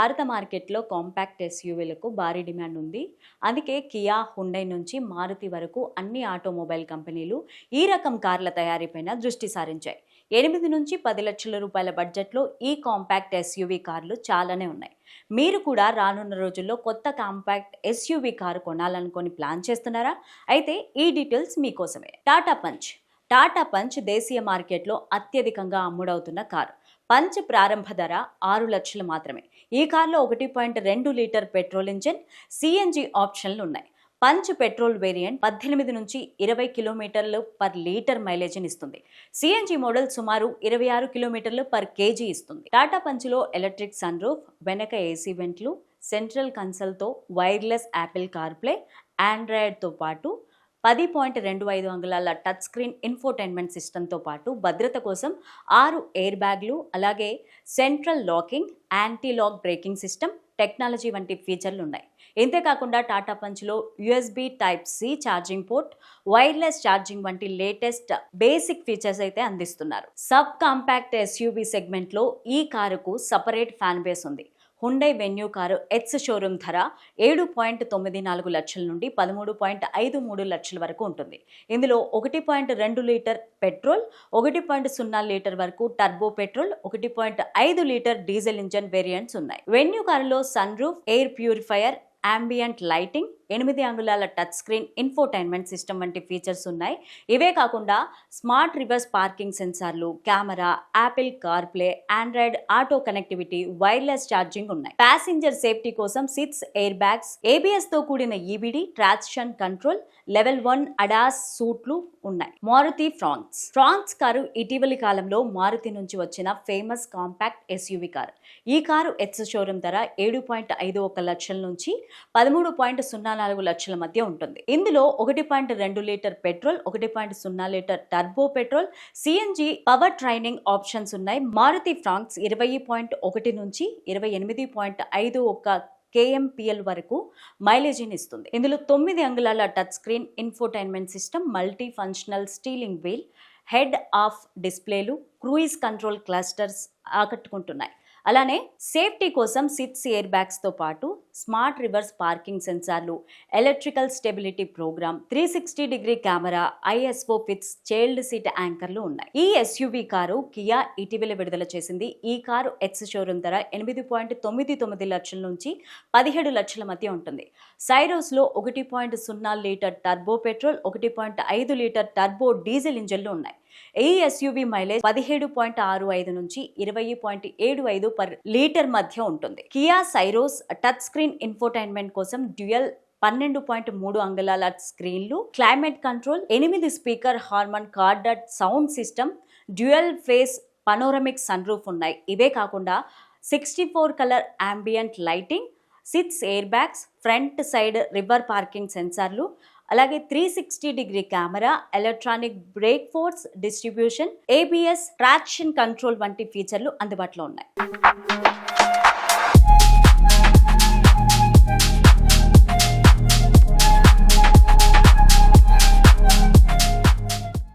భారత మార్కెట్లో కాంపాక్ట్ ఎస్యూవీలకు భారీ డిమాండ్ ఉంది. అందుకే కియా, హుండై నుంచి మారుతి వరకు అన్ని ఆటోమొబైల్ కంపెనీలు ఈ రకం కార్ల తయారీపైన దృష్టి సారించాయి. 8 నుంచి 10 లక్షల రూపాయల బడ్జెట్లో ఈ కాంపాక్ట్ ఎస్యూవీ కార్లు చాలానే ఉన్నాయి. మీరు కూడా రానున్న రోజుల్లో కొత్త కాంపాక్ట్ ఎస్యూవీ కారు కొనాలనుకొని ప్లాన్ చేస్తున్నారా? అయితే ఈ డీటెయిల్స్ మీకోసమే. టాటా పంచ్ దేశీయ మార్కెట్లో అత్యధికంగా అమ్ముడవుతున్న కారు. పంచ్ ప్రారంభ ధర 6 లక్షలు మాత్రమే. ఈ కార్లో 1.2 లీటర్ పెట్రోల్ ఇంజిన్, సిఎన్జి ఆప్షన్లు ఉన్నాయి. పంచ్ పెట్రోల్ వేరియంట్ 18 నుంచి 20 కిలోమీటర్లు పర్ లీటర్ మైలేజీని ఇస్తుంది. సిఎన్జి మోడల్ సుమారు 26 కిలోమీటర్లు పర్ కేజీ ఇస్తుంది. టాటా పంచ్లో ఎలక్ట్రిక్ సన్ రూఫ్, వెనక ఏసీ వెంట్లు, సెంట్రల్ కన్సోల్తో వైర్లెస్ యాపిల్ కార్ప్లే, ఆండ్రాయిడ్తో పాటు 10.25 అంగుళాల టచ్ స్క్రీన్ ఇన్ఫోటైన్మెంట్ సిస్టంతో పాటు భద్రత కోసం 6 ఎయిర్ బ్యాగ్లు, అలాగే central locking, anti lock braking system technology వంటి ఫీచర్లు ఉన్నాయి. ఇంతేకాకుండా టాటా పంచ్లో USB type C charging port, wireless charging వంటి లేటెస్ట్ బేసిక్ ఫీచర్స్ అయితే అందిస్తున్నారు. సబ్ కాంపాక్ట్ ఎస్యూవీ సెగ్మెంట్లో ఈ కారుకు సపరేట్ ఫ్యాన్ బేస్ ఉంది. Hyundai Venue car ex showroom ధర 7.94 లక్షల నుండి 13.53 లక్షల వరకు ఉంటుంది. ఇందులో 1.2 లీటర్ పెట్రోల్, 1.0 లీటర్ వరకు turbo petrol, 1.5 litre diesel engine variants ఉన్నాయి. వెన్యూ కారులో sunroof, air purifier, ambient lighting, 8 అంగుళాల టచ్ స్క్రీన్ ఇన్ఫోటైన్మెంట్ సిస్టమ్ వంటి ఫీచర్స్ ఉన్నాయి. ఇవే కాకుండా స్మార్ట్ రివర్స్ పార్కింగ్ సెన్సార్లు, camera, Apple CarPlay, Android Auto connectivity, wireless charging ఉన్నాయి. ప్యాసింజర్ సేఫ్టీ కోసం 6 ఎయిర్ బ్యాగ్స్, ఏబిఎస్ తో కూడిన EBD, traction control, level 1 ADAS సూట్లు ఉన్నాయి. మారుతి ఫ్రాన్స్ కారు ఇటీవలి కాలంలో మారుతి నుంచి వచ్చిన ఫేమస్ కాంపాక్ట్ ఎస్యూవీ కారు. ఈ కారు ఎక్స్ షోరూమ్ ధర 7.51 లక్షల నుంచి 13.04 లక్షల మధ్య ఉంటుంది. ఇందులో 1.2 litre petrol, 1.0 litre turbo petrol, CNG power training options ఉన్నాయి. మారుతి ఫ్రాన్స్ 20.1 నుంచి 28.51 KMPL వరకు మైలేజీని ఇస్తుంది. ఇందులో 9 అంగుళాల touch screen infotainment system, multi functional steering wheel, head up డిస్ప్లేలు, క్రూయిజ్ కంట్రోల్ క్లస్టర్స్ ఆకట్టుకుంటున్నాయి. అలానే సేఫ్టీ కోసం 6 ఎయిర్ బ్యాగ్స్ తో పాటు స్మార్ట్ రివర్స్ పార్కింగ్ సెన్సార్లు, electrical stability program, 360 degree camera, ISOFIX child seat యాంకర్లు ఉన్నాయి. ఈ ఎస్యూవీ కారు కియా ఇటీవల విడుదల చేసింది. ఈ కారు ఎక్స్ షోరూమ్ ధర 8.99 లక్షల నుంచి 17 లక్షల మధ్య ఉంటుంది. సైరోస్ లో 1.0 litre turbo petrol, 1.5 litre turbo diesel ఇంజన్లు ఉన్నాయి. ఈ ఎస్యూవీ మైలేజ్ 17.65 నుంచి 20.75 పర్ లీటర్ మధ్య ఉంటుంది. Kia Syros touch screen infotainment కోసం డ్యూయల్ 12.3 అంగుళాల స్క్రీన్లు, climate control, 8 speaker Harman Kardon sound system, dual face panoramic sun roof ఉన్నాయి. ఇవే కాకుండా 64 colour ambient lighting, 6 air bags, front side rear parking సెన్సార్లు, అలాగే 360 degree camera, electronic brake force distribution, ABS, traction control వంటి ఫీచర్లు అందుబాటులో ఉన్నాయి.